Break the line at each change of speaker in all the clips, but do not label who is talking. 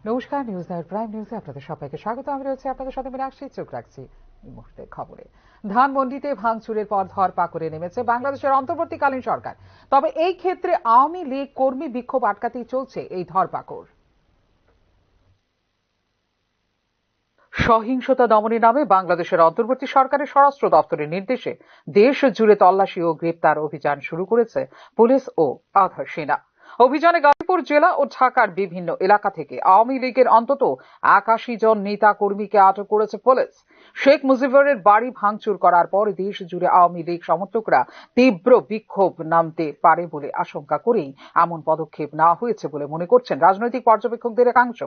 নমস্কার, news night prime নিউজে আপনাদের সবাইকে স্বাগত। আমি রয়েছে আপনাদের সাথে মিনাক্ষী, চোখ রাখছি এই মুহূর্তে খবরে। ধানমন্ডিতে ভাঙচুরের পর ধরপাকড়ে নেমেছে বাংলাদেশের অন্তর্বর্তীকালীন সরকার। তবে এই ক্ষেত্রে আওয়ামী লীগ কর্মী বিক্ষোভ আটকাতেই চলছে এই ধরপাকড়। সহিংসতা দমনের নামে বাংলাদেশের অন্তর্বর্তী সরকারের স্বরাষ্ট্র দপ্তরের নির্দেশে দেশ জুড়ে তল্লাশি ও গ্রেপ্তার অভিযান শুরু করেছে পুলিশ ও আধার সেনা। অভিযানে গাজীপুর জেলা ও ঢাকার বিভিন্ন এলাকা থেকে আওয়ামী লীগের অন্তত ৮১ জন নেতা কর্মীকে আটক করেছে পুলিশ। শেখ মুজিবুরের বাড়ি ভাঙচুর করার পর দেশ জুড়ে আওয়ামী লীগ সমর্থকরা তীব্র বিক্ষোভ নামতে পারে বলে আশঙ্কা করেই এমন পদক্ষেপ নেওয়া হয়েছে বলে মনে করছেন রাজনৈতিক পর্যবেক্ষকদের একাংশ।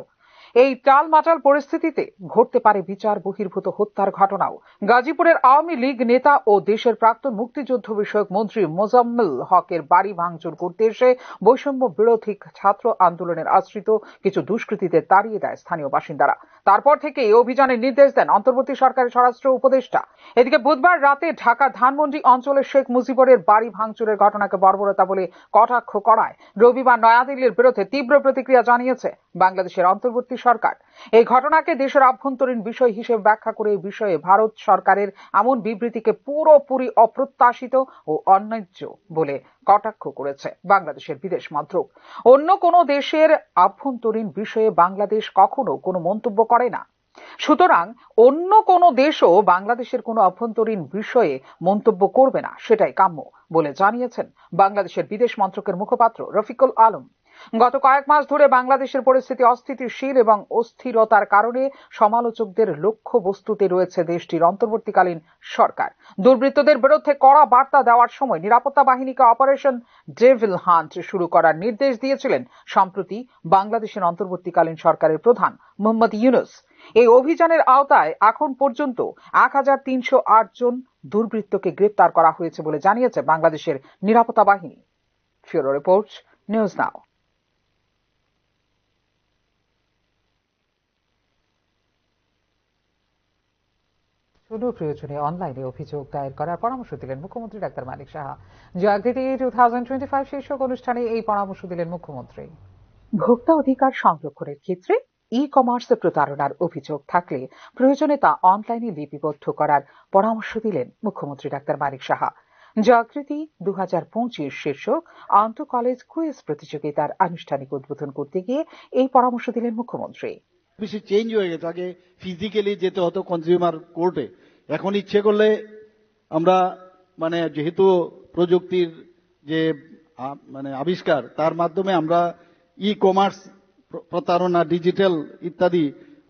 এই টালমাটাল পরিস্থিতিতে ঘটতে পারে বিচার বহির্ভূত হত্যার ঘটনাও। গাজীপুরের আওয়ামী লীগ নেতা ও দেশের প্রাক্তন মুক্তিযুদ্ধ বিষয়ক মন্ত্রী মোজাম্মেল হকের বাড়ি ভাঙচুর করতে এসে বৈষম্য বিরোধী ছাত্র আন্দোলনের আশ্রিত কিছু দুষ্কৃতীদের তাড়িয়ে দেয় স্থানীয় বাসিন্দারা। তারপর থেকে এই অভিযানের নির্দেশ দেন অন্তর্বর্তী সরকারের স্বরাষ্ট্র উপদেষ্টা। এদিকে বুধবার রাতে ঢাকা ধানমন্ডি অঞ্চলের শেখ মুজিবুরের বাড়ি ভাঙচুরের ঘটনাকে বর্বরতা বলে কটাক্ষ করায় রবিবার নয়াদিল্লির বিরুদ্ধে তীব্র প্রতিক্রিয়া জানিয়েছে বাংলাদেশের অন্তর্বর্তী সরকার। এই ঘটনাকে দেশের আভ্যন্তরীণ বিষয় হিসেবে ব্যাখ্যা করে এই বিষয়ে ভারত সরকারের এমন বিবৃতিকে পুরোপুরি অপ্রত্যাশিত ও অন্যায্য বলে কটাক্ষ করেছে বাংলাদেশের বিদেশ মন্ত্রক। অন্য কোনো দেশের আভ্যন্তরীণ বিষয়ে বাংলাদেশ কখনো কোনো মন্তব্য করে না, সুতরাং অন্য কোনো দেশও বাংলাদেশের কোনো অভ্যন্তরীণ বিষয়ে মন্তব্য করবে না, সেটাই কাম্য বলে জানিয়েছেন বাংলাদেশের বিদেশ মন্ত্রকের মুখপাত্র রফিকুল আলম। গত কয়েক মাস ধরে বাংলাদেশের পরিস্থিতি অস্থিতিশীল এবং অস্থিরতার কারণে সমালোচকদের লক্ষ্যবস্তুতে রয়েছে দেশটির অন্তর্বর্তীকালীন সরকার। দুর্বৃত্তদের বিরুদ্ধে কড়া বার্তা দেওয়ার সময় নিরাপত্তা বাহিনীকে অপারেশন ডেভিল হান্ট শুরু করার নির্দেশ দিয়েছিলেন সম্প্রতি বাংলাদেশের অন্তর্বর্তীকালীন সরকারের প্রধান মোহাম্মদ ইউনূস। এই অভিযানের আওতায় এখন পর্যন্ত ১৩০৮ জন দুর্বৃত্তকে গ্রেপ্তার করা হয়েছে বলে জানিয়েছে বাংলাদেশের নিরাপত্তা বাহিনী। ব্যুরো রিপোর্ট, নিউজ নাও। প্রয়োজনে অনলাইনে অভিযোগ দায়ের করার পরামর্শ দিলেন মুখ্যমন্ত্রী ডাক্তার মানিক সাহা। জাগৃতি 2025 শীর্ষক অনুষ্ঠানে এই পরামর্শ দিলেন মুখ্যমন্ত্রী। ভোক্তা অধিকার সংরক্ষণের ক্ষেত্রে ই কমার্সে প্রতারণার অভিযোগ থাকলে প্রয়োজনে তা অনলাইনে লিপিবদ্ধ করার পরামর্শ দিলেন মুখ্যমন্ত্রী ডাক্তার মানিক সাহা। জাগৃতি 2025 শীর্ষক আন্তঃ কলেজ কুইজ প্রতিযোগিতার আনুষ্ঠানিক উদ্বোধন করতে গিয়ে এই পরামর্শ দিলেন মুখ্যমন্ত্রী।
বেশি চেঞ্জ হয়ে গেছে, আগে ফিজিক্যালি যেতে হতো কনজিউমার কোর্টে, এখন ইচ্ছে করলে আমরা যেহেতু প্রযুক্তির যে আবিষ্কার, তার মাধ্যমে আমরা ই কমার্স প্রতারণা, ডিজিটাল ইত্যাদি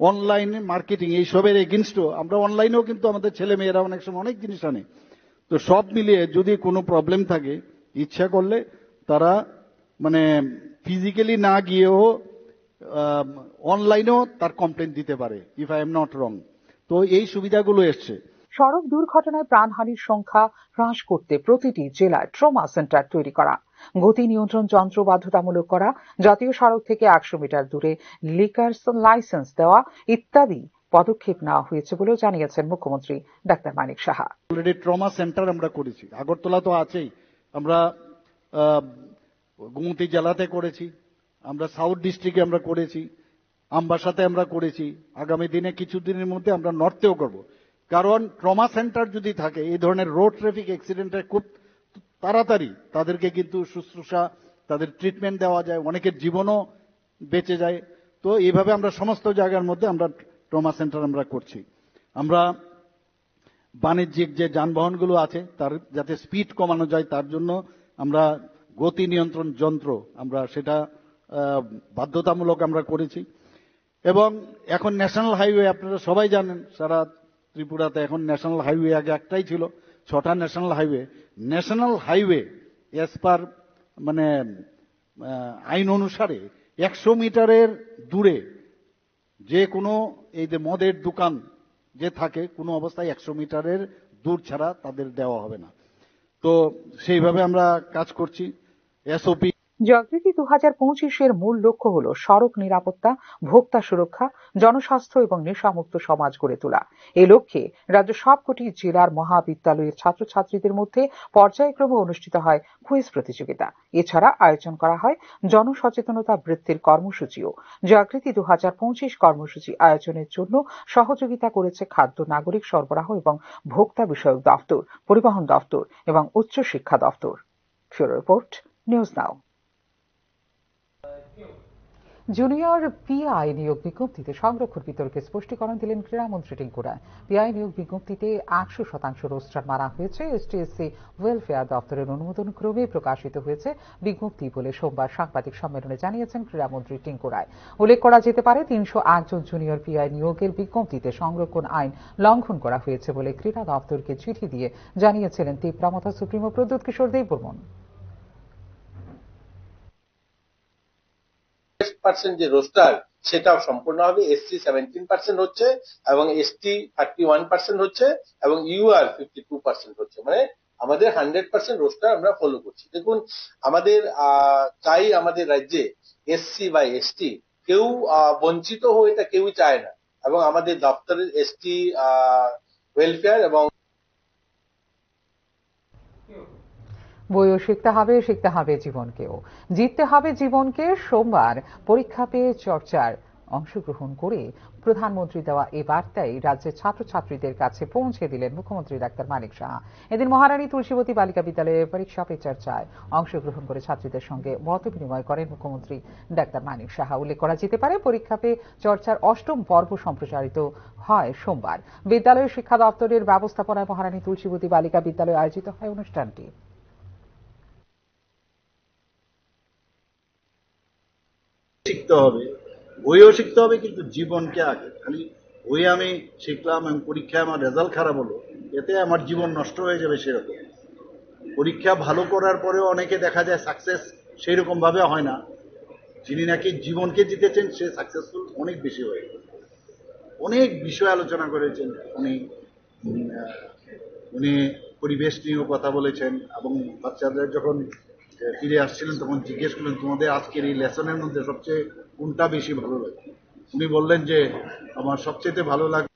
অনলাইন মার্কেটিং এইসবের এগেনস্টও আমরা অনলাইনেও কিন্তু আমাদের ছেলে মেয়েরা অনেক সময় অনেক জিনিস আনে। তো সব মিলিয়ে যদি কোনো প্রবলেম থাকে, ইচ্ছা করলে তারা ফিজিক্যালি না গিয়েও অনলাইনেও তার কমপ্লেন দিতে পারে, if I am not wrong. তো এই সুবিধাগুলো এসছে।
সড়ক দুর্ঘটনায় প্রাণহানির সংখ্যা হ্রাস করতে প্রতিটি জেলায় ট্রমা সেন্টার তৈরি করা, গতি নিয়ন্ত্রণ যন্ত্র বাধ্যতামূলক করা, জাতীয় সড়ক থেকে ১০০ মিটার দূরে লিকার লাইসেন্স দেওয়া ইত্যাদি পদক্ষেপ নেওয়া হয়েছে বলেও জানিয়েছেন মুখ্যমন্ত্রী doctor Manik Saha.
Already trauma centre আমরা করেছি, আগরতলা তো আছেই, আমরা গোমতী জেলাতে করেছি, আমরা সাউথ ডিস্ট্রিক্টে আমরা করেছি, আমবাসাতে আমরা করেছি, আগামী দিনে কিছুদিনের মধ্যে আমরা নর্থেও করব। কারণ ট্রমা সেন্টার যদি থাকে, এই ধরনের রোড ট্রাফিক অ্যাক্সিডেন্টে খুব তাড়াতাড়ি তাদেরকে কিন্তু শুশ্রূষা, তাদের ট্রিটমেন্ট দেওয়া যায়, অনেকের জীবনও বেঁচে যায়। তো এইভাবে আমরা সমস্ত জায়গার মধ্যে আমরা ট্রমা সেন্টার আমরা করছি। আমরা বাণিজ্যিক যে যানবাহনগুলো আছে তার যাতে স্পিড কমানো যায়, তার জন্য আমরা গতি নিয়ন্ত্রণ যন্ত্র আমরা সেটা বাধ্যতামূলক আমরা করেছি। এবং এখন ন্যাশনাল হাইওয়ে, আপনারা সবাই জানেন, সারা ত্রিপুরাতে এখন ন্যাশনাল হাইওয়ে, আগে একটাই ছিল, 6টা ন্যাশনাল হাইওয়ে এস পার আইন অনুসারে 100 মিটারের দূরে যে কোনো এই যে মদের দোকান যে থাকে, কোনো অবস্থায় 100 মিটারের দূর ছাড়া তাদের দেওয়া হবে না। তো সেইভাবে আমরা কাজ করছি। এসওপি
জাগৃতি 2025-এর মূল লক্ষ্য হল সড়ক নিরাপত্তা, ভোক্তা সুরক্ষা, জনস্বাস্থ্য এবং নেশামুক্ত সমাজ গড়ে তোলা। এই লক্ষ্যে রাজ্য সবকটি জেলার মহাবিদ্যালয়ের ছাত্রছাত্রীদের মধ্যে পর্যায়ক্রমে অনুষ্ঠিত হয় কুইজ প্রতিযোগিতা। এছাড়া আয়োজন করা হয় জনসচেতনতা বৃদ্ধির কর্মসূচিও। জাগৃতি 2025 কর্মসূচি আয়োজনের জন্য সহযোগিতা করেছে খাদ্য নাগরিক সরবরাহ এবং ভোক্তা বিষয়ক দপ্তর, পরিবহন দপ্তর এবং উচ্চশিক্ষা দপ্তর। ব্যুরো রিপোর্ট, নিউজ নাও। জুনিয়র পিআই নিয়োগ বিজ্ঞপ্তিতে সংরক্ষণ বিতর্কে স্পষ্টীকরণ দিলেন ক্রীড়ামন্ত্রী টিঙ্কু রায়। পিআই নিয়োগ বিজ্ঞপ্তিতে 100% রোস্টার মারা হয়েছে। এসটিএসসি ওয়েলফেয়ার দপ্তরের অনুমোদন ক্রমে প্রকাশিত হয়েছে বিজ্ঞপ্তি বলে সোমবার সাংবাদিক সম্মেলনে জানিয়েছেন ক্রীড়ামন্ত্রী টিঙ্কু রায়। উল্লেখ করা যেতে পারে 301 জন জুনিয়র পিআই নিয়োগের বিজ্ঞপ্তিতে সংরক্ষণ আইন লঙ্ঘন করা হয়েছে বলে ক্রীড়া দপ্তরকে চিঠি দিয়ে জানিয়েছিলেন তীব্রামথা সুপ্রিমো প্রদ্যুৎ কিশোর দেববর্মন।
যে রোস্টার সেটাও সম্পূর্ণ হবে। এসসি 17% হচ্ছে এবং এসটি 31% হচ্ছে এবং ইউআর 52% হচ্ছে। মানে আমাদের 100% রোস্টার আমরা ফলো করছি। দেখুন, আমাদের চাই আমাদের রাজ্যে এসসি বা এসটি কেউ বঞ্চিত হয়ে, এটা কেউই চায় না। এবং আমাদের দপ্তরের এসটি ওয়েলফেয়ার এবং
বইও শিখতে হবে জীবনকেও, জিততে হবে জীবনকে। সোমবার পরীক্ষা পে চর্চার অংশগ্রহণ করে প্রধানমন্ত্রী দেওয়া এই বার্তাই রাজ্যের ছাত্রছাত্রীদের কাছে পৌঁছে দিলেন মুখ্যমন্ত্রী ডাক্তার মানিক সাহা। এদিন মহারানী তুলসীবতী বালিকা বিদ্যালয়ে পরীক্ষা পে চর্চায় অংশগ্রহণ করে ছাত্রীদের সঙ্গে মত বিনিময় করেন মুখ্যমন্ত্রী ডাক্তার মানিক সাহা। উল্লেখ করা যেতে পারে, পরীক্ষা পে চর্চার 8ম পর্ব সম্প্রচারিত হয় সোমবার। বিদ্যালয়ের শিক্ষা দপ্তরের ব্যবস্থাপনায় মহারানী তুলসীবতী বালিকা বিদ্যালয়ে আয়োজিত হয় অনুষ্ঠানটি।
শিখতে হবে, বইও শিখতে হবে, কিন্তু জীবনকে আগে। খালি বই আমি শিখলাম এবং পরীক্ষায় আমার রেজাল্ট খারাপ হলো, এতে আমার জীবন নষ্ট হয়ে যাবে সেরকম। পরীক্ষা ভালো করার পরেও অনেকে দেখা যায় সাকসেস সেই রকম ভাবে হয় না। যিনি নাকি জীবনকে জিতেছেন সে সাকসেসফুল অনেক বেশি হয়ে গেল। অনেক বিষয় আলোচনা করেছেন উনি পরিবেশ নিয়েও কথা বলেছেন এবং বাচ্চাদের যখন ফিরে আসছিলেন তখন জিজ্ঞেস করলেন, তোমাদের আজকের এই লেসনের মধ্যে সবচেয়ে কোনটা বেশি ভালো লাগে? উনি বললেন যে আমার সবচেয়ে ভালো লাগে।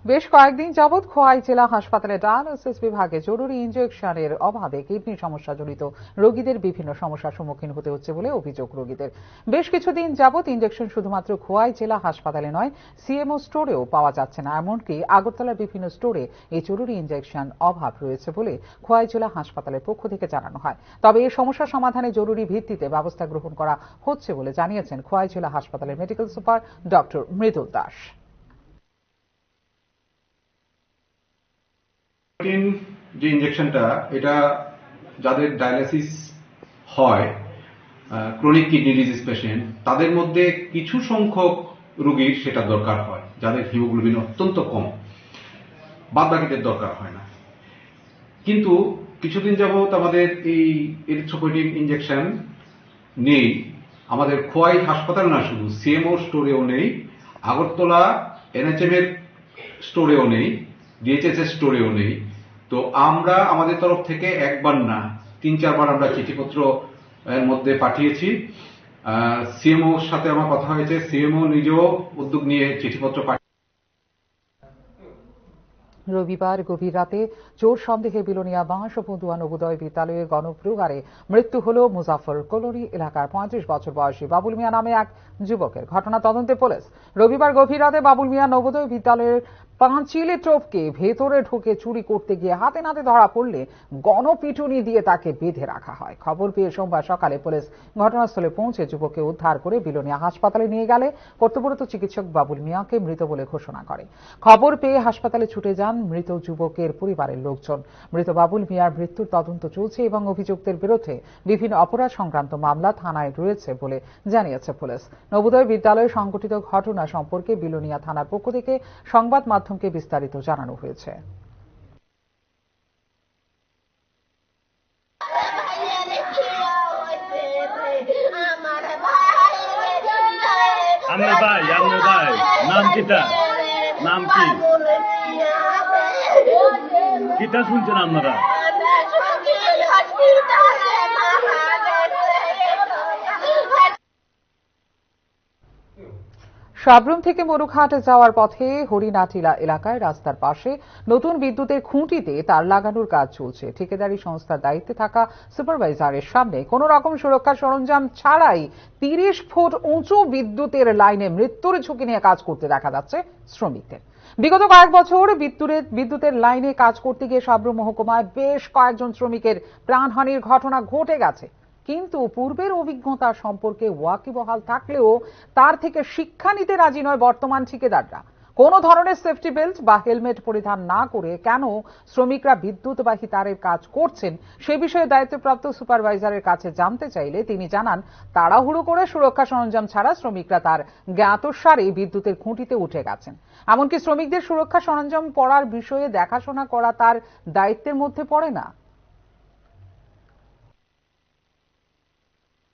বেশ কয়েকদিন যাবৎ খোয়াই জেলা হাসপাতালে ডায়ালিসিস বিভাগে জরুরি ইনজেকশনের অভাবে কিডনি সমস্যা জড়িত রোগীদের বিভিন্ন সমস্যার সম্মুখীন হতে হচ্ছে বলে অভিযোগ রোগীদের। বেশ কিছুদিন যাবৎ ইনজেকশন শুধুমাত্র খোয়াই জেলা হাসপাতালে নয়, সিএমও স্টোরেও পাওয়া যাচ্ছে না। এমনকি আগরতলার বিভিন্ন স্টোরে এই জরুরি ইনজেকশন অভাব রয়েছে বলে খোয়াই জেলা হাসপাতালের পক্ষ থেকে জানানো হয়। তবে এই সমস্যা সমাধানে জরুরি ভিত্তিতে ব্যবস্থা গ্রহণ করা হচ্ছে বলে জানিয়েছেন খোয়াই জেলা হাসপাতালের medical super doctor Mridul Das.
যে ইনজেকশনটা, এটা যাদের ডায়ালিসিস হয়, ক্রনিক কিডনি ডিজিজ পেশেন্ট, তাদের মধ্যে কিছু সংখ্যক রোগীর সেটা দরকার হয়, যাদের হিমোগ্লোবিন অত্যন্ত কম, বাদ বাকিদের দরকার হয় না। কিন্তু কিছুদিন যাবত আমাদের এই এরিথ্রোপয়েটিন ইনজেকশন নেই। আমাদের খোয়াই হাসপাতাল না, শুধু সিএমও স্টোরেও নেই, আগরতলা এনএচএম এর স্টোরেও নেই, ডিএইচএস এর স্টোরেও নেই। তো আমরা আমাদের তরফ থেকে একবার না 3-4 বার আমরা চিঠিপত্র এর মধ্যে পাঠিয়েছি। সিএমওর সাথে আমার কথা হয়েছে, সিএমও নিজেও উদ্যোগ নিয়ে চিঠিপত্র
রবিবার গভীর রাতে চোর সন্দেহে বিলোনিয়া বাঁশবন্ধুয়া নবোদয় বিদ্যালয়ে গণপ্রহারে মৃত্যু হল মুজাফর কলোনি এলাকার 35 বছর বয়সী বাবুল মিয়া নামে এক যুবকের। ঘটনা তদন্তে পুলিশ রবিবার গভীর রাতে বাবুল মিয়া নবোদয় বিদ্যালয়ের পাঁচিলে টপকে ভেতরে ঢুকে চুরি করতে গিয়ে হাতে নাতে ধরা পড়লে গণপিটুনি দিয়ে তাকে বেঁধে রাখা হয়। খবর পেয়ে সোমবার সকালে পুলিশ ঘটনাস্থলে পৌঁছে যুবককে উদ্ধার করে বিলোনিয়া হাসপাতালে নিয়ে গেলে কর্তব্যরত চিকিৎসক বাবুল মিয়াকে মৃত বলে ঘোষণা করে। খবর পেয়ে হাসপাতালে ছুটে যান মৃত যুবকের পরিবারের লোকজন। মৃত বাবুল মিয়ার মৃত্যুর তদন্ত চলছে এবং অভিযুক্তের বিরুদ্ধে বিভিন্ন অপরাধ সংক্রান্ত মামলা থানায় রয়েছে বলে জানিয়েছে পুলিশ। নবোদয় বিদ্যালয়ে সংঘটিত ঘটনা সম্পর্কে বিলোনিয়া থানার পক্ষ থেকে সংবাদ মাধ্যমকে বিস্তারিত জানানো হয়েছে।
নাম কিটা? নাম কি? কিটা শুনছেন আপনারা?
সাবরুম থেকে মরুঘাট যাওয়ার পথে হরিনাটিলা এলাকায় রাস্তার পাশে নতুন বিদ্যুতের খুঁটিতে তার লাগানোর কাজ চলছে। ঠিকাদারি সংস্থার দায়িত্বে থাকা সুপারভাইজারের সামনে কোন রকম সুরক্ষা সরঞ্জাম ছাড়াই 30 ফুট উঁচু বিদ্যুতের লাইনে মৃত্যুর ঝুঁকি নিয়ে কাজ করতে দেখা যাচ্ছে শ্রমিকদের। বিগত কয়েক বছর বিদ্যুতের লাইনে কাজ করতে গিয়ে সাবরুম মহকুমায় বেশ কয়েকজন শ্রমিকের প্রাণহানির ঘটনা ঘটে গেছে। কিন্তু পূর্বের অভিজ্ঞতা সম্পর্কে ওয়াকিবহাল থাকলেও তার থেকে শিক্ষা নিতে রাজি নয় বর্তমান ঠিকাদাররা। কোন ধরনের সেফটি বেল্ট বা হেলমেট পরিধান না করে কেন শ্রমিকরা বিদ্যুৎবাহী তারের কাজ করছেন সে বিষয়ে দায়িত্বপ্রাপ্ত সুপারভাইজারের কাছে জানতে চাইলে তিনি জানান, তাড়াহুড়ো করে সুরক্ষা সরঞ্জাম ছাড়া শ্রমিকরা তার জ্ঞাতসারে বিদ্যুতের খুঁটিতে উঠে গেছেন। এমনকি শ্রমিকদের সুরক্ষা সরঞ্জাম পরার বিষয়ে দেখাশোনা করা তার দায়িত্বের মধ্যে পড়ে না।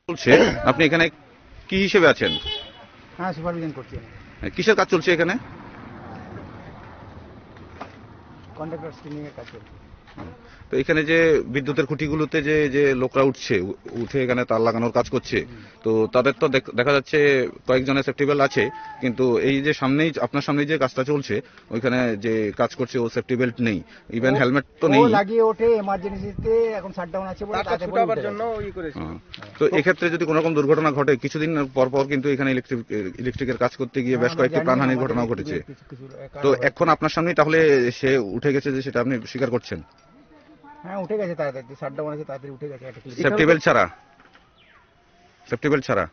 চলছে, আপনি এখানে কি হিসেবে আছেন?
হ্যাঁ, সুপারভিশন করছি।
কিসের কাজ চলছে এখানে?
কন্ট্রাক্টর স্ক্রিনিং এর কাজ চলছে।
তো এখানে যে বিদ্যুতের খুঁটিগুলোতে যে যে লোকরা উঠে এখানে তার লাগানোর কাজ করছে, তো তাদের তো দেখা যাচ্ছে কয়েকজনের সেফটি বেল্ট আছে, কিন্তু এই যে আপনার সামনেই যে কাজটা চলছে ওইখানে যে কাজ করছে ও সেফটি বেল্ট নেই, ইভেন হেলমেট তো নেই।
ও লাগিয়ে ওঠে এমার্জেন্সিতে, এখন শাটডাউন আছে বলে তাতে ছুটাবার জন্য ওই করেছে।
তো এক্ষেত্রে যদি কোনো রকম দুর্ঘটনা ঘটে, কিছুদিন পর পর কিন্তু এখানে ইলেকট্রিকের কাজ করতে গিয়ে বেশ কয়েকটি প্রাণহানির ঘটনাও ঘটেছে। তো এখন আপনার সামনেই তাহলে সে উঠে গেছে যে সেটা আপনি স্বীকার করছেন?
হ্যাঁ, উঠে গেছে তাড়াতাড়ি, শাটডাউন আছে তাড়াতাড়ি উঠে গেছে।
সেফটি বেল্ট ছাড়া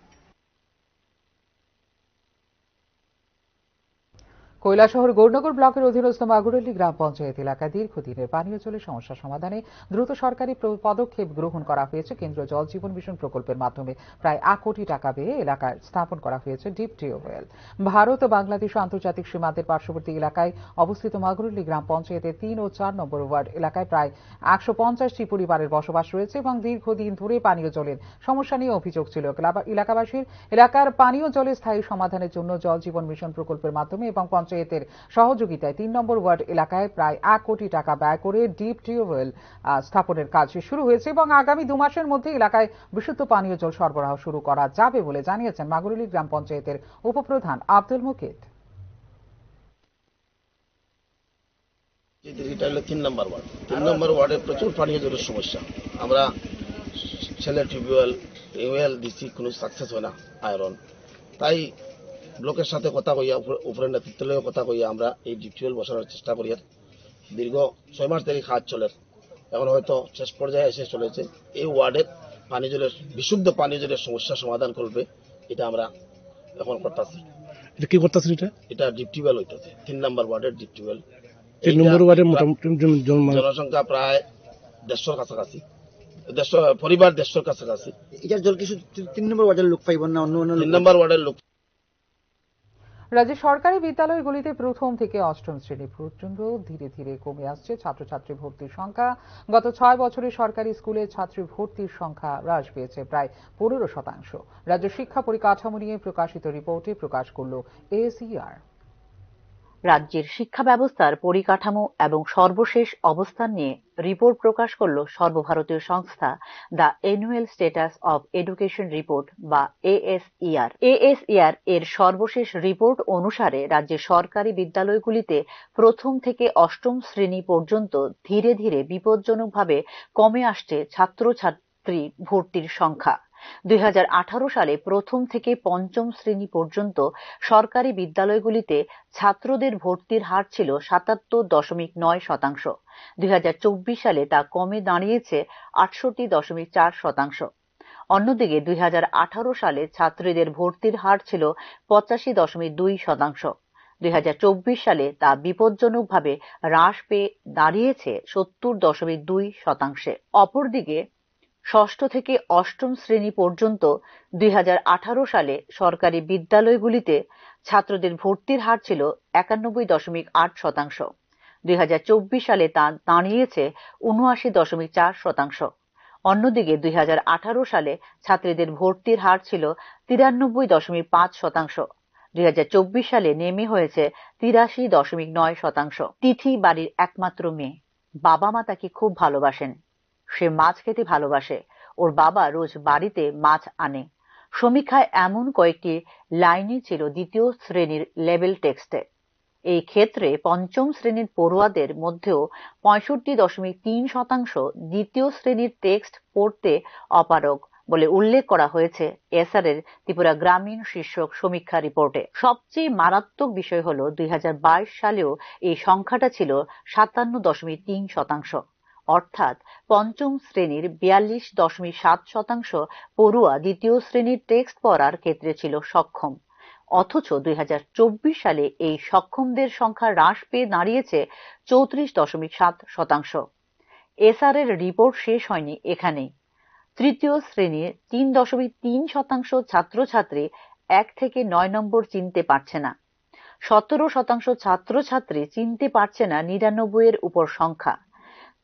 কৈলাসহর গৌরনগর ব্লকের অধীনস্থ মাগুরলী গ্রাম পঞ্চায়েত এলাকায় দীর্ঘদিনের পানীয় জলের সমস্যা সমাধানে দ্রুত সরকারি পদক্ষেপ গ্রহণ করা হয়েছে। কেন্দ্রীয় জল জীবন মিশন প্রকল্পের মাধ্যমে প্রায় 1 কোটি টাকা ব্যয়ে এলাকায় স্থাপন করা হয়েছে ডিপ টিউবওয়েল। ভারত ও বাংলাদেশ আন্তর্জাতিক সীমান্তের পার্শ্ববর্তী এলাকায় অবস্থিত মাগুরলী গ্রাম পঞ্চায়েতের 3 ও 4 নম্বর ওয়ার্ড এলাকায় প্রায় 150টি পরিবারের বসবাস রয়েছে এবং দীর্ঘদিন ধরে পানীয় জলের সমস্যা নিয়ে অভিযোগ ছিল এলাকাবাসীর। এলাকার পানীয় জলের স্থায়ী সমাধানের জন্য জল জীবন মিশন প্রকল্পের মাধ্যমে এবং পঞ্চায়েতের সহযোগিতায় 3 নম্বর ওয়ার্ড এলাকায় প্রায় 1 কোটি টাকা ব্যয় করে ডিপ টিউবওয়েল স্থাপনের কাজ শুরু হয়েছে এবং আগামী 2 মাসের মধ্যে এলাকায় বিশুদ্ধ পানীয় জল সরবরাহ শুরু করা যাবে বলে জানিয়েছেন মাগুরলী গ্রাম পঞ্চায়েতের উপপ্রধান আব্দুল মুকিত।
এটা হলো 3 নম্বর ওয়ার্ড। 3 নম্বর ওয়ার্ডে প্রচুর পানীয় জলের সমস্যা। আমরা ছেলে টিউবওয়েল দিচ্ছি, কোনো সাকসেস হয় না আয়রন। তাই ব্লকের সাথে কথা কইয়া, উপরের নেতৃত্বের কথা কইয়া আমরা এই ডিপ টিউবওয়েল বসানোর চেষ্টা করি। দীর্ঘ 6 মাস ধরে কাজ চলে, এখন হয়তো শেষ পর্যায়ে এসে চলেছে। এই ওয়ার্ডের বিশুদ্ধ পানীয় জলের সমস্যা সমাধান করবে, এটা আমরা এখন করতেছি।
এটা কি করতেছেন? এটা
ডিপ টিউবওয়েল হইতেছে 3 নম্বর ওয়ার্ডের ডিপ টিউবওয়েল।
3 নম্বর ওয়ার্ডের মোটামুটি
জনসংখ্যা প্রায় 150 কাছাকাছি, পরিবার 150 কাছাকাছি।
এটার জল কি শুধু 3 নম্বর ওয়ার্ডের লোক পাইবেন না অন্য
3 নম্বর ওয়ার্ডের লোক?
রাজ্যের সরকারি বিদ্যালয়গুলিতে প্রথম থেকে অষ্টম শ্রেণী পর্যন্ত ধীরে ধীরে কমে আসছে ছাত্রছাত্রী ভর্তির সংখ্যা। গত 6 বছরে সরকারি স্কুলে ছাত্রী ভর্তির সংখ্যা হ্রাস পেয়েছে প্রায় 15%। রাজ্য শিক্ষা পরিকাঠামো নিয়ে প্রকাশিত রিপোর্টে প্রকাশ করল এএসইআর।
রাজ্যের শিক্ষা ব্যবস্থার পরিকাঠামো এবং সর্বশেষ অবস্থান নিয়ে রিপোর্ট প্রকাশ করল সর্বভারতীয় সংস্থা the annual status of education report বা এএসইআর। এএসইআর এর সর্বশেষ রিপোর্ট অনুসারে রাজ্যের সরকারি বিদ্যালয়গুলিতে প্রথম থেকে অষ্টম শ্রেণী পর্যন্ত ধীরে ধীরে বিপজ্জনকভাবে কমে আসছে ছাত্রছাত্রী ভর্তির সংখ্যা। 2018 সালে প্রথম থেকে পঞ্চম শ্রেণী পর্যন্ত সরকারি বিদ্যালয়গুলিতে ছাত্রদের ভর্তির হার ছিল 77.9%। 2024 সালে তা কমে দাঁড়িয়েছে 68.4%। অন্যদিকে 2018 সালে ছাত্রীদের ভর্তির হার ছিল 85.2%। 2024 সালে তা বিপজ্জনকভাবে হ্রাস পেয়ে দাঁড়িয়েছে 70.2%। অপরদিকে ষষ্ঠ থেকে অষ্টম শ্রেণী পর্যন্ত 2018 সালে সরকারি বিদ্যালয়গুলিতে ছাত্রদের ভর্তির হার ছিল 91.8%। 2024 সালে তা দাঁড়িয়েছে 79.4%। অন্যদিকে 2018 সালে ছাত্রীদের ভর্তির হার ছিল 93.5%। 2024 সালে নেমে হয়েছে 83.9%। তিথি বাড়ির একমাত্র মেয়ে। বাবা মা তাকে খুব ভালোবাসেন। সে মাছ খেতে ভালোবাসে। ওর বাবা রোজ বাড়িতে মাছ আনে। সমীক্ষায় এমন কয়েকটি লাইনই ছিল দ্বিতীয় শ্রেণীর লেভেল টেক্সটে। এই ক্ষেত্রে পঞ্চম শ্রেণীর পড়ুয়াদের মধ্যেও 65.3% দ্বিতীয় শ্রেণীর টেক্সট পড়তে অপারগ বলে উল্লেখ করা হয়েছে এসআরের ত্রিপুরা গ্রামীণ শীর্ষক সমীক্ষা রিপোর্টে। সবচেয়ে মারাত্মক বিষয় হল 2022 সালেও এই সংখ্যাটা ছিল 57.3%। অর্থাৎ পঞ্চম শ্রেণীর 42.7% পড়ুয়া দ্বিতীয় শ্রেণীর টেক্সট পড়ার ক্ষেত্রে ছিল সক্ষম। অথচ 2024 সালে এই সক্ষমদের সংখ্যা হ্রাস পেয়ে দাঁড়িয়েছে 34.7%। এসআরের রিপোর্ট শেষ হয়নি এখানেই। তৃতীয় শ্রেণীর 3.3% ছাত্রছাত্রী 1 থেকে 9 নম্বর চিনতে পারছে না। 17% ছাত্রছাত্রী চিনতে পারছে না 99 উপর সংখ্যা।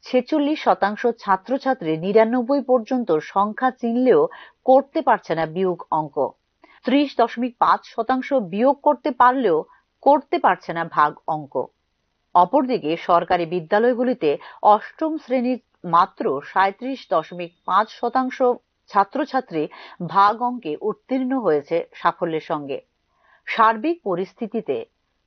46% ছাত্রছাত্রী 99 পর্যন্ত সংখ্যা চিনলেও করতে পারছে না বিয়োগ অঙ্ক। 30.5% বিয়োগ করতে পারলেও করতে পারছে না ভাগ অঙ্ক। অপরদিকে সরকারি বিদ্যালয়গুলিতে অষ্টম শ্রেণীর মাত্র 37.5% ছাত্রছাত্রী ভাগ অঙ্কে উত্তীর্ণ হয়েছে সাফল্যের সঙ্গে। সার্বিক পরিস্থিতিতে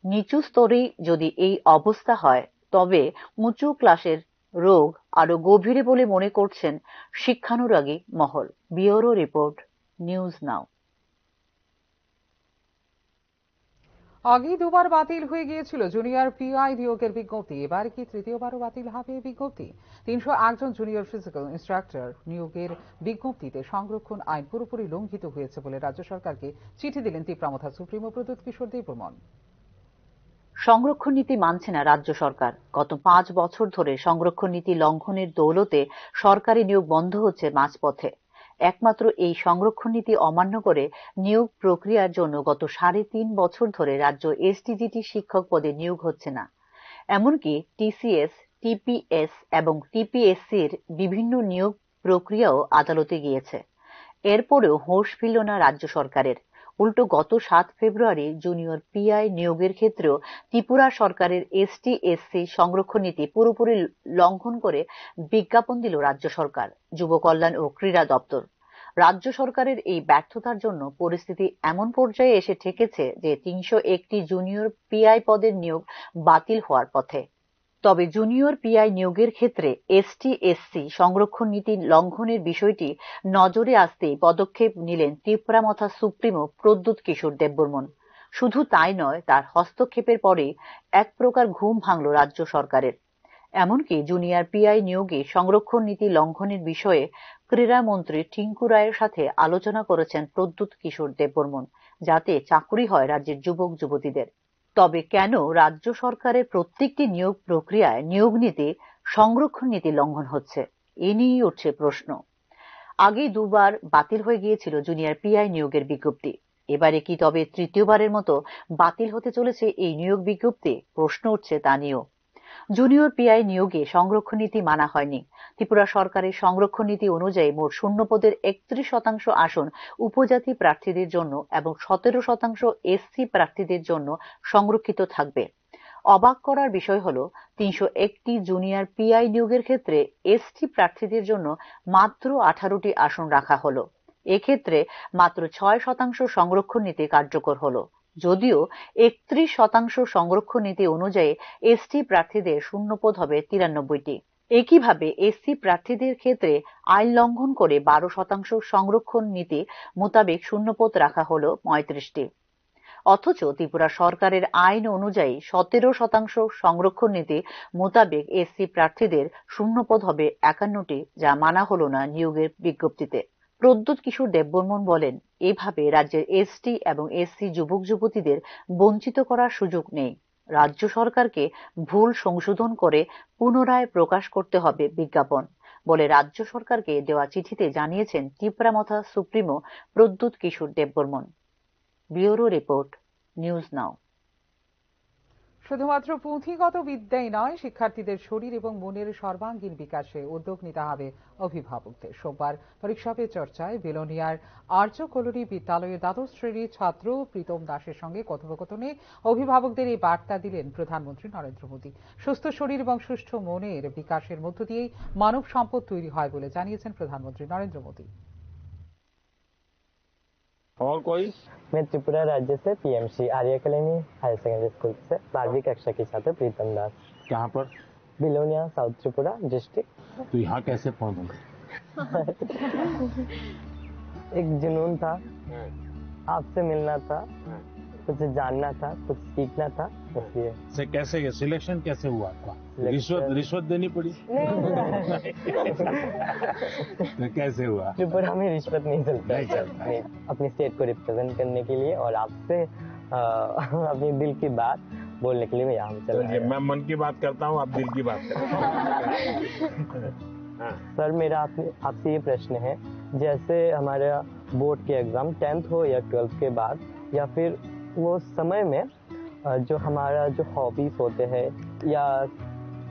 নিচু স্তরেই যদি এই অবস্থা হয় তবে উঁচু ক্লাসের রোগ আরো গভীরে বলে মনে করছেন শিক্ষানুরাগী মহল। ব্যুরো রিপোর্ট, নিউজ নাও।
আগেই দুবার বাতিল হয়ে গিয়েছিল জুনিয়র পিআই নিয়োগের বিজ্ঞপ্তি। এবার কি তৃতীয়বারও বাতিল হবে এই বিজ্ঞপ্তি? 301 জন জুনিয়র ফিজিক্যাল ইন্সট্রাক্টর নিয়োগের বিজ্ঞপ্তিতে সংরক্ষণ আইন পুরোপুরি লঙ্ঘিত হয়েছে বলে রাজ্য সরকারকে চিঠি দিলেন তীব্রামথা সুপ্রিমো প্রদ্যুৎ কিশোর দেববর্মন।
সংরক্ষণ নীতি মানছে না রাজ্য সরকার। গত 5 বছর ধরে সংরক্ষণ নীতি লঙ্ঘনের দৌলতে সরকারি নিয়োগ বন্ধ হচ্ছে মাঝপথে। একমাত্র এই সংরক্ষণ নীতি অমান্য করে নিয়োগ প্রক্রিয়ার জন্য গত 3.5 বছর ধরে রাজ্য এসটিজিটি শিক্ষক পদে নিয়োগ হচ্ছে না। এমনকি টিসিএস, টিপিএস এবং টিপিএসসির বিভিন্ন নিয়োগ প্রক্রিয়াও আদালতে গিয়েছে। এরপরেও হোশ ফিরল না রাজ্য সরকারের। উল্টো গত 7 ফেব্রুয়ারি জুনিয়র পিআই নিয়োগের ক্ষেত্রেও ত্রিপুরা সরকারের এসটি এসসি সংরক্ষণ নীতি পুরোপুরি লঙ্ঘন করে বিজ্ঞাপন দিল রাজ্য সরকার, যুব কল্যাণ ও ক্রীড়া দপ্তর। রাজ্য সরকারের এই ব্যর্থতার জন্য পরিস্থিতি এমন পর্যায়ে এসে ঠেকেছে যে 301টি জুনিয়র পিআই পদের নিয়োগ বাতিল হওয়ার পথে। তবে জুনিয়র পিআই নিয়োগের ক্ষেত্রে এসটি এসসি সংরক্ষণ নীতি লঙ্ঘনের বিষয়টি নজরে আসতেই পদক্ষেপ নিলেন তীব্রামথা সুপ্রিমো প্রদ্যুৎ কিশোর দেববর্মন। শুধু তাই নয়, তার হস্তক্ষেপের পরেই এক প্রকার ঘুম ভাঙল রাজ্য সরকারের। এমনকি জুনিয়র পিআই নিয়োগে সংরক্ষণ নীতি লঙ্ঘনের বিষয়ে ক্রীড়ামন্ত্রী টিঙ্কু রায়ের সাথে আলোচনা করেছেন প্রদ্যুৎ কিশোর দেববর্মন, যাতে চাকরি হয় রাজ্যের যুবক যুবতীদের। তবে কেন রাজ্য সরকারের প্রত্যেকটি নিয়োগ প্রক্রিয়ায় নিয়োগ নীতি সংরক্ষণ নীতি লঙ্ঘন হচ্ছে, এ নিয়েই উঠছে প্রশ্ন। আগেই দুবার বাতিল হয়ে গিয়েছিল জুনিয়র পিআই নিয়োগের বিজ্ঞপ্তি। এবারে কি তবে তৃতীয়বারের মতো বাতিল হতে চলেছে এই নিয়োগ বিজ্ঞপ্তি? প্রশ্ন উঠছে তা নিয়েও। জুনিয়র পিআই নিয়োগে সংরক্ষণ নীতি মানা হয়নি। ত্রিপুরা সরকারের সংরক্ষণ নীতি অনুযায়ী মোট শূন্যপদের 31% আসন উপজাতি প্রার্থীদের জন্য এবং 17% এসসি প্রার্থীদের জন্য সংরক্ষিত থাকবে। অবাক করার বিষয় হল 301টি জুনিয়র পিআই নিয়োগের ক্ষেত্রে এসটি প্রার্থীদের জন্য মাত্র 18টি আসন রাখা হলো। এক্ষেত্রে মাত্র 6% সংরক্ষণ নীতি কার্যকর হলো, যদিও 31% সংরক্ষণ নীতি অনুযায়ী এসটি প্রার্থীদের শূন্যপদ হবে 93টি। একইভাবে এসসি প্রার্থীদের ক্ষেত্রে আইন লঙ্ঘন করে 12% সংরক্ষণ নীতি মোতাবেক শূন্যপদ রাখা হলো 35টি। অথচ ত্রিপুরা সরকারের আইন অনুযায়ী 17% সংরক্ষণ নীতি মোতাবেক এসসি প্রার্থীদের শূন্যপদ হবে 51টি, যা মানা হলো না নিয়োগের বিজ্ঞপ্তিতে। প্রদ্যুৎ কিশোর দেববর্মন বলেন, এভাবে রাজ্যের এসটি এবং এসসি যুবক যুবতীদের বঞ্চিত করার সুযোগ নেই। রাজ্য সরকারকে ভুল সংশোধন করে পুনরায় প্রকাশ করতে হবে বিজ্ঞাপন বলে রাজ্য সরকারকে দেওয়া চিঠিতে জানিয়েছেন Tipra Motha supremo Pradyot Kishore Debbarman. Bureau report, news now.
শুধুমাত্র পুঁথিগত বিদ্যাই নয়, শিক্ষার্থীদের শরীর এবং মনের সর্বাঙ্গীন বিকাশে উদ্যোগ নিতে হবে অভিভাবকদের। সোমবার পরীক্ষা পে চর্চায় বেলোনিয়ার আর্য কলোনি বিদ্যালয়ের দ্বাদশ শ্রেণীর ছাত্র প্রীতম দাসের সঙ্গে কথোপকথনে অভিভাবকদের এই বার্তা দিলেন প্রধানমন্ত্রী নরেন্দ্র মোদী। সুস্থ শরীর এবং সুষ্ঠু মনের বিকাশের মধ্য দিয়েই মানব সম্পদ তৈরি হয় বলে জানিয়েছেন প্রধানমন্ত্রী নরেন্দ্র মোদী।
और कोई?
मैं त्रिपुरा राज्य से पीएमसी आर्य अकेडमी हायर सेकेंडरी स्कूल से 12वीं कक्षा की छात्र प्रीतम दास।
कहाँ पर?
Belonia, south Tripura district.
तो यहाँ कैसे पहुँचा?
एक जुनून था, आपसे मिलना था, कुछ जानना था, कुछ सीखना था, इसलिए।
से कैसे सिलेक्शन कैसे हुआ आपका? रिश्वत देनी पड़ी? तो कैसे हुआ?
त्रिपुरा में रिश्वत नहीं चलता। अपनी स्टेट को रिप्रेजेंट करने के लिए और आपसे अपने दिल की बात बोलने के लिए मैं यहाँ चला।
मैं मन की बात करता हूँ, आप दिल की बात करते हैं।
सर, मेरा आपसे ये प्रश्न है, जैसे हमारा बोर्ड के एग्जाम 10th हो या 12th के बाद, या फिर वो समय में जो हमारा जो हॉबीज होते हैं या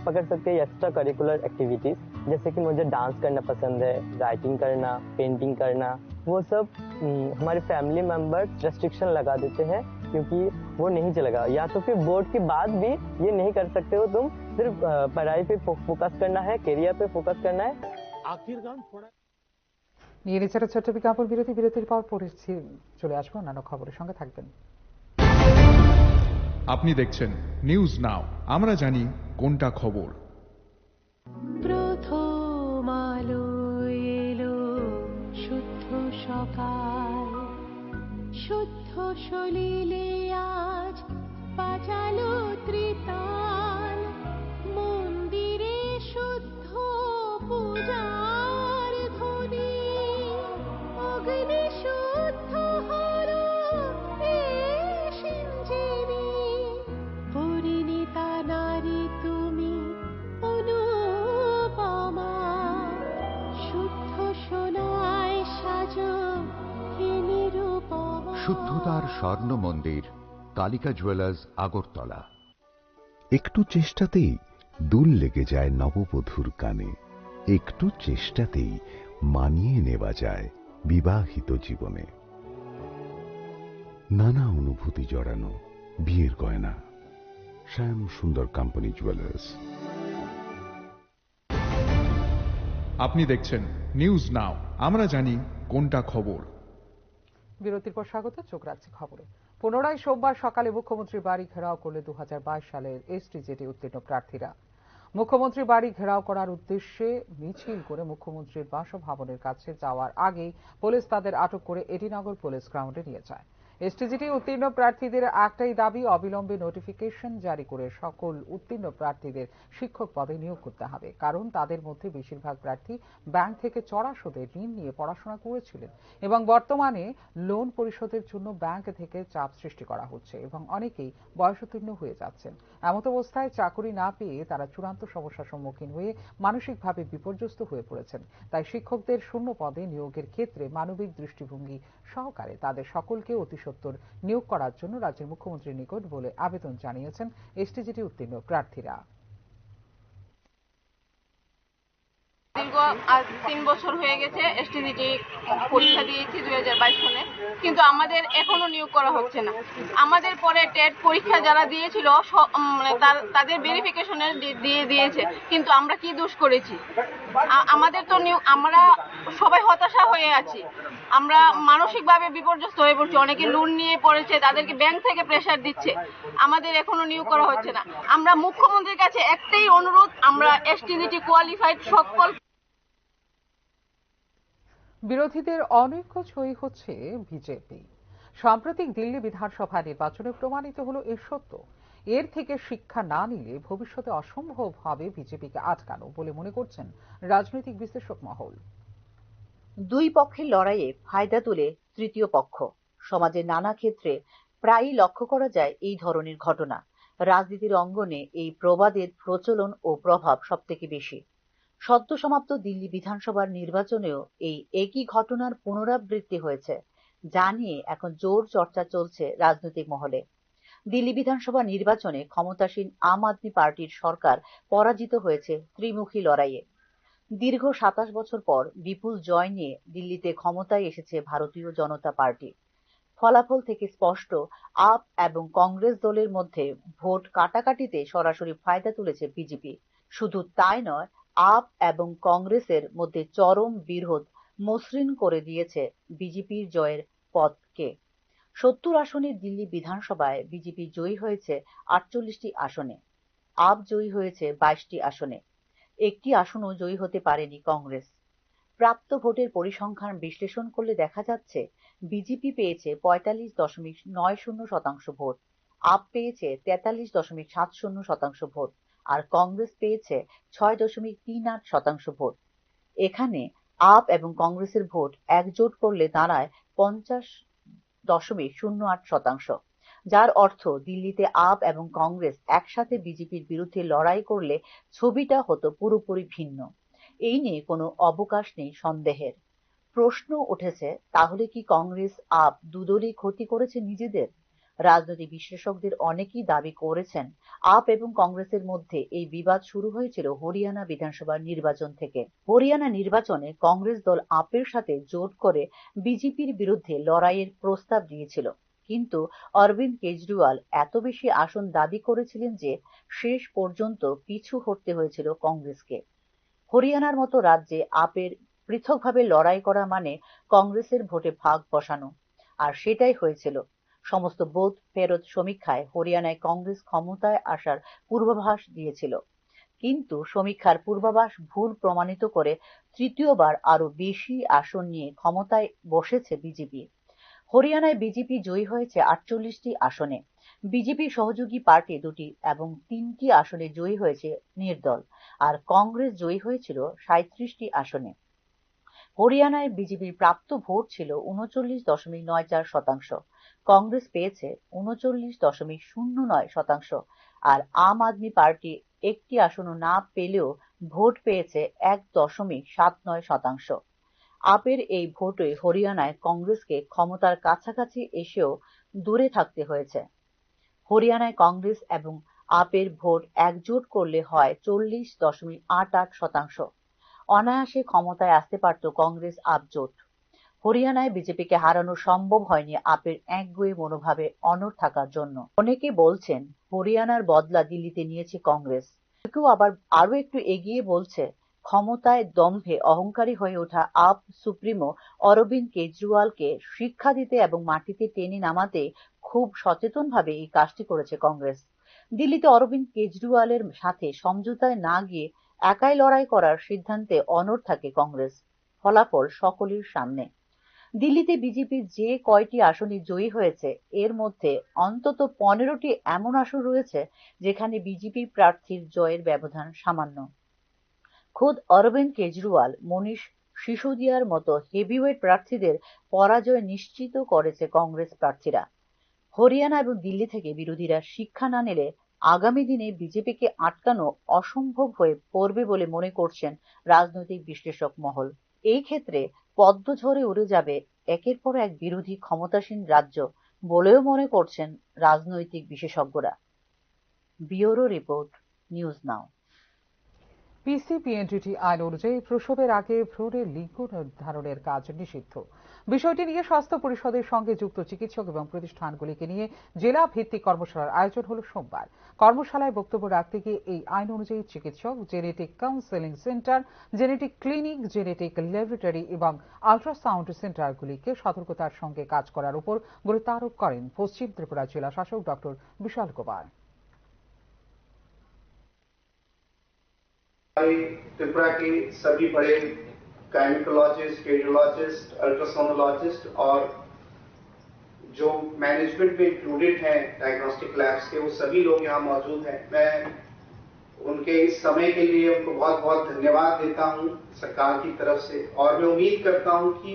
पकड़ सकते हैं एक्स्ट्रा करिकुलर एक्टिविटीज, जैसे कि मुझे डांस करना पसंद है, राइटिंग करना, पेंटिंग करना, वो सब हमारे फैमिली मेंबर्स रेस्ट्रिक्शन लगा देते हैं क्योंकि वो नहीं चलेगा, या तो फिर बोर्ड के बाद भी ये नहीं कर सकते हो, तुम सिर्फ पढ़ाई पे फोकस करना है, कैरियर पे फोकस करना है।
आखिरकार थोड़ा
নিয়ে নিচ্ছে ছোট্ট বিজ্ঞাপন বিরতি। বিরতির পর পড়েছি চলে আসবো অন্যান্য খবরের সঙ্গে থাকবেন।
আপনি দেখছেন নিউজ নাও, আমরা জানি কোনটা খবর।
প্রথম আলো এলো শুদ্ধ সকাল, শুদ্ধ সলিলে আজ বাজালো ত্রিতাল, মন্দিরে শুদ্ধ পূজার ধ্বনি, অগ্নি শুদ্ধ হলো সিঞ্জিনী, পরিণীতা নারী তুমি অনুপমা, শুদ্ধ সোনায় সাজো হে নিরুপমা।
শুদ্ধতার স্বর্ণ মন্দির, কালিকা জুয়েলার্স, আগরতলা। একটু চেষ্টাতেই দুল লেগে যায় নববধূর কানে, একটু চেষ্টাতেই মানিয়ে নেওয়া যায় বিবাহিত জীবনে। নানা অনুভূতি জড়ানো বিয়ের গয়না, শ্যাম সুন্দর কোম্পানি জুয়েলার্স।
আপনি দেখছেন নিউজ নাও, আমরা জানি কোনটা খবর।
বিরতির পর স্বাগত, চোখ রাখছি খবরে। পুনরায় সোমবার সকালে মুখ্যমন্ত্রীর বাড়ি ঘেরাও করলে 2022 সালের এসটিজেটি উত্তীর্ণ প্রার্থীরা। মুখ্যমন্ত্রীর বাড়ি ঘেরাও করার উদ্দেশ্যে মিছিল করে মুখ্যমন্ত্রীর বাসভবনের কাছে যাওয়ার আগেই পুলিশ তাদের আটক করে এডিনগর পুলিশ গ্রাউন্ডে নিয়ে যায়। এসটিজিটি উত্তীর্ণ প্রার্থীদের একটাই দাবি, অবিলম্বে নোটিফিকেশন জারি করে সকল উত্তীর্ণ প্রার্থীদের শিক্ষক পদে নিয়োগ করতে হবে, কারণ তাদের মধ্যে বেশিরভাগ প্রার্থী ব্যাংক থেকে চড়া সুদে ঋণ নিয়ে পড়াশোনা করেছিলেন এবং বর্তমানে লোন পরিশোধের জন্য ব্যাংক থেকে চাপ সৃষ্টি করা হচ্ছে এবং অনেকেই বয়সোত্তীর্ণ হয়ে যাচ্ছেন। এমত অবস্থায় চাকরি না পেয়ে তারা চূড়ান্ত সমস্যার সম্মুখীন হয়ে মানসিকভাবে বিপর্যস্ত হয়ে পড়েছেন। তাই শিক্ষকদের শূন্য পদে নিয়োগের ক্ষেত্রে মানবিক দৃষ্টিভঙ্গি সহকারে তাদের সকলকে অতি সত্বর নিয়োগ করার জন্য রাজ্যের মুখ্যমন্ত্রীর নিকট বলে আবেদন জানিয়েছেন এসটিজিটি উত্তীর্ণ প্রার্থীরা।
দীর্ঘ আজ 3 বছর হয়ে গেছে এসটিজিটি পরীক্ষা দিয়েছি 2022 সালে, কিন্তু আমাদের এখনো নিয়োগ করা হচ্ছে না। আমাদের পরে টেট পরীক্ষা যারা দিয়েছিল তাদের ভেরিফিকেশনের দিয়ে দিয়েছে, কিন্তু আমরা কি দোষ করেছি? আমাদের তো আমরা সবাই হতাশা হয়ে আছি, আমরা মানসিকভাবে বিপর্যস্ত হয়ে পড়ছি। অনেকে লোন নিয়ে পড়েছে, তাদেরকে ব্যাংক থেকে প্রেসার দিচ্ছে, আমাদের এখনো নিয়োগ করা হচ্ছে না। আমরা মুখ্যমন্ত্রীর কাছে একটাই অনুরোধ, আমরা এসটিজিটি কোয়ালিফাইড সকল।
বিরোধীদের অনৈক্য জয়ী হচ্ছে বিজেপি। সাম্প্রতিক দিল্লি বিধানসভা নির্বাচনে প্রমাণিত হলো এই সত্য। এর থেকে শিক্ষা না নিলে ভবিষ্যতে অসম্ভব হবে বিজেপিকে আটকানো বলে মনে করছেন রাজনৈতিক বিশ্লেষক মহল।
দুই পক্ষের লড়াইয়ে ফায়দা তুলে তৃতীয় পক্ষ। সমাজের নানা ক্ষেত্রে প্রায়ই লক্ষ্য করা যায় এই ধরনের ঘটনা। রাজনীতির অঙ্গনে এই প্রবাদের প্রচলন ও প্রভাব সবথেকে বেশি। সদ্য সমাপ্ত দিল্লি বিধানসভার নির্বাচনেও এই একই ঘটনার পুনরাবৃত্তি হয়েছে, যা নিয়ে এখন জোর চর্চা চলছে রাজনৈতিক মহলে। দিল্লি বিধানসভা নির্বাচনে ক্ষমতাসীন আম আদমি পার্টির সরকার পরাজিত হয়েছে ত্রিমুখী লড়াইয়ে। দীর্ঘ 27 বছর পর বিপুল জয় নিয়ে দিল্লিতে ক্ষমতায় এসেছে ভারতীয় জনতা পার্টি। ফলাফল থেকে স্পষ্ট, আপ এবং কংগ্রেস দলের মধ্যে ভোট কাটাকাটিতে সরাসরি ফায়দা তুলেছে বিজেপি। শুধু তাই নয়, আপ এবং কংগ্রেসের মধ্যে চরম বিরোধ মসৃণ করে দিয়েছে বিজেপির জয়ের পদকে। 70 আসনে দিল্লি বিধানসভায় বিজেপি জয়ী হয়েছে 48টি আসনে, আপ জয়ী হয়েছে 22টি আসনে। একটি আসনও জয়ী হতে পারেনি কংগ্রেস। প্রাপ্ত ভোটের পরিসংখ্যান বিশ্লেষণ করলে দেখা যাচ্ছে বিজেপি পেয়েছে 45.90% ভোট, আপ পেয়েছে 43.70% ভোট আর কংগ্রেস পেয়েছে 6.38% ভোট। এখানে আপ এবং কংগ্রেসের ভোট একজোট করলে দাঁড়ায় 50.08%, যার অর্থ দিল্লিতে আপ এবং কংগ্রেস একসাথে বিজেপির বিরুদ্ধে লড়াই করলে ছবিটা হতো পুরোপুরি ভিন্ন। এই নিয়ে কোনো অবকাশ নেই সন্দেহের। প্রশ্ন উঠেছে, তাহলে কি কংগ্রেস আপ দুদলই ক্ষতি করেছে নিজেদের? রাজনৈতিক বিশ্লেষকদের অনেকেই দাবি করেছেন আপ এবং কংগ্রেসের মধ্যে এই বিবাদ শুরু হয়েছিল হরিয়ানা বিধানসভা নির্বাচন থেকে। হরিয়ানা নির্বাচনে কংগ্রেস দল আপের সাথে জোট করে বিজেপির বিরুদ্ধে লড়াইয়ের প্রস্তাব দিয়েছিল, কিন্তু অরবিন্দ কেজরিওয়াল এত বেশি আসন দাবি করেছিলেন যে শেষ পর্যন্ত পিছু হটতে হয়েছিল কংগ্রেসকে। হরিয়ানার মতো রাজ্যে আপের পৃথকভাবে লড়াই করা মানে কংগ্রেসের ভোটে ভাগ বসানো, আর সেটাই হয়েছিল। সমস্ত বুথ ফেরত সমীক্ষায় হরিয়ানায় কংগ্রেস ক্ষমতায় আসার পূর্বাভাস দিয়েছিল, কিন্তু সমীক্ষার পূর্বাভাস ভুল প্রমাণিত করে তৃতীয়বার আরো বেশি আসন নিয়ে ক্ষমতায় বসেছে বিজেপি। হরিয়ানায় বিজেপি জয়ী হয়েছে 48টি আসনে, বিজেপি সহযোগী পার্টি 2টি এবং 3টি আসনে জয়ী হয়েছে নির্দল, আর কংগ্রেস জয়ী হয়েছিল 37টি আসনে। হরিয়ানায় বিজেপির প্রাপ্ত ভোট ছিল 39.94%, কংগ্রেস পেয়েছে 39.09% আর আম আদমি পার্টি একটি আসনও না পেলেও ভোট পেয়েছে 1.79%। আপের এই ভোটে হরিয়ানায় কংগ্রেসকে ক্ষমতার কাছাকাছি এসেও দূরে থাকতে হয়েছে। হরিয়ানায় কংগ্রেস এবং আপের ভোট একজোট করলে হয় 40.88%। অনায়াসে ক্ষমতায় আসতে পারত কংগ্রেস আপ জোট। হরিয়ানায় বিজেপিকে হারানো সম্ভব হয়নি আপের একগুঁয়ে মনোভাবে অনড় থাকার জন্য। অনেকে বলছেন হরিয়ানার বদলা দিল্লিতে নিয়েছে কংগ্রেস, কেউ আবার আরো একটু এগিয়ে বলছে ক্ষমতায় দম্ভে অহংকারী হয়ে ওঠা আপ সুপ্রিমো অরবিন্দ কেজরিওয়ালকে শিক্ষা দিতে এবং মাটিতে টেনে নামাতে খুব সচেতনভাবে এই কাজটি করেছে কংগ্রেস। দিল্লিতে অরবিন্দ কেজরিওয়ালের সাথে সমঝোতায় না গিয়ে একাই লড়াই করার সিদ্ধান্তে অনড় থাকে কংগ্রেস। ফলাফল সকলের সামনে। দিল্লিতে বিজেপির যে কয়টি আসনে জয়ী হয়েছে এর মধ্যে অন্তত 15টি এমন আসন রয়েছে যেখানে বিজেপি প্রার্থীর জয়ের ব্যবধান সামান্য। খোদ অরবিন্দ কেজরিওয়াল, মনীষ সিসোদিয়ার মতো হেভিওয়েট প্রার্থীদের পরাজয় নিশ্চিত করেছে কংগ্রেস প্রার্থীরা। হরিয়ানা এবং দিল্লি থেকে বিরোধীরা শিক্ষা না নিলে আগামী দিনে বিজেপিকে আটকানো অসম্ভব হয়ে পড়বে বলে মনে করছেন রাজনৈতিক বিশ্লেষক মহল। এই ক্ষেত্রে পদ্ম ঝরে উড়ে যাবে একের পর এক বিরোধী ক্ষমতাসীন রাজ্য বলেও মনে করছেন রাজনৈতিক বিশেষজ্ঞরা। ব্যুরো রিপোর্ট, নিউজ নাও।
পিসিপিএনডিটি আইন অনুযায়ী প্রসবের আগে ভ্রূণের লিঙ্গ নির্ধারণের কাজ নিষিদ্ধ। বিষয়টি নিয়ে স্বাস্থ্য পরিষদের সঙ্গে যুক্ত চিকিৎসক এবং প্রতিষ্ঠানগুলিকে নিয়ে জেলা ভিত্তিক কর্মশালার আয়োজন হল সোমবার। কর্মশালায় বক্তব্য রাখতে গিয়ে এই আইন অনুযায়ী চিকিৎসক, genetic counselling centre, genetic clinic, genetic laboratory এবং আল্ট্রাসাউন্ড সেন্টারগুলিকে সতর্কতার সঙ্গে কাজ করার উপর গুরুত্ব আরোপ করেন পশ্চিম ত্রিপুরা জেলা শাসক ডক্টর বিশাল কুমার।
त्रिपुरा के सभी बड़े गायनिकोलॉजिस्ट, रेडियोलॉजिस्ट, अल्ट्रासोनोलॉजिस्ट और जो मैनेजमेंट में इंक्लूडेड हैं डायग्नोस्टिक लैब्स के, वो सभी लोग यहाँ मौजूद हैं। मैं उनके इस समय के लिए उनको बहुत बहुत धन्यवाद देता हूँ सरकार की तरफ से, और मैं उम्मीद करता हूँ कि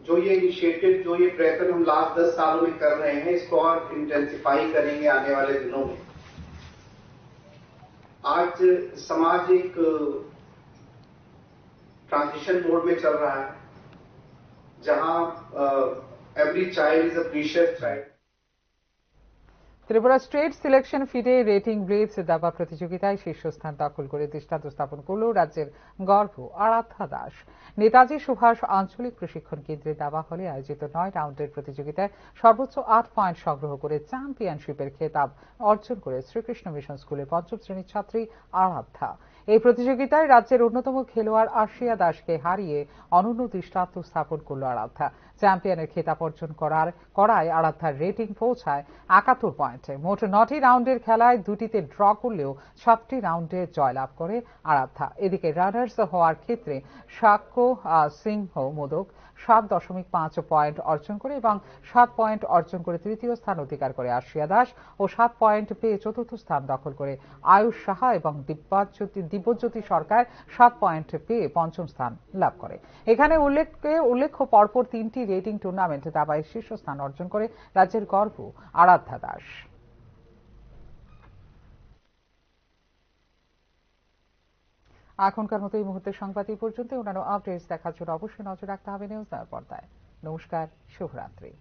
जो ये इनिशिएटिव, जो ये प्रयत्न हम लास्ट 10 सालों में कर रहे हैं, इसको और इंटेंसिफाई करेंगे आने वाले दिनों में। आज समाज एक ट्रांजिशन मोड में चल रहा है, जहां every child is a precious child.
Tripura state selection FIDE rating blitz দাবা প্রতিযোগিতায় শীর্ষস্থান দখল করে দৃষ্টান্ত স্থাপন করল রাজ্যের গর্ব আরাধ্যা দাস। নেতাজি সুভাষ আঞ্চলিক প্রশিক্ষণ কেন্দ্রে দাবা হলে আয়োজিত 9 রাউন্ডের প্রতিযোগিতায় সর্বোচ্চ 8 পয়েন্ট সংগ্রহ করে চ্যাম্পিয়নশিপের খেতাব অর্জন করে শ্রীকৃষ্ণ মিশন স্কুলের 5ম শ্রেণীর ছাত্রী আরাধ্যা। এই প্রতিযোগিতায় রাজ্যের অন্যতম খেলোয়াড় আশিয়া দাসকে হারিয়ে অনন্য দৃষ্টান্ত স্থাপন করল আরাধ্যা। চ্যাম্পিয়নের খেতাব অর্জন করায় আরাধ্যার রেটিং পৌঁছায় 71 পয়েন্টে। মোট 9টি রাউন্ডের খেলায় 2টিতে ড্র করলেও 7টি রাউন্ডে জয়লাভ করে আরাধ্যা। এদিকে রানার্স হওয়ার ক্ষেত্রে সাক্ষ্য সিংহ মোদক 7.5 পয়েন্ট অর্জন করে এবং 7 পয়েন্ট অর্জন করে তৃতীয় স্থান অধিকার করে আশিয়া দাস ও 7 পয়েন্ট পেয়ে চতুর্থ স্থান দখল করে আয়ুষ সাহা এবং দিব্যজ্যোতি সরকার 7 পয়েন্ট পেয়ে পঞ্চম স্থান লাভ করে। এখানে উল্লেখ্য পরপর 3টি রেটিং টুর্নামেন্টে দাবায় শীর্ষস্থান অর্জন করে রাজ্যের গর্ব আরাধ্যা দাস। এখনকার মতো এই মুহূর্তের সংবাদ এই পর্যন্ত। অন্যান্য আপডেটস দেখার জন্য অবশ্যই নজর রাখতে হবে নিউজ নাও পর্দায়। নমস্কার, শুভরাত্রি।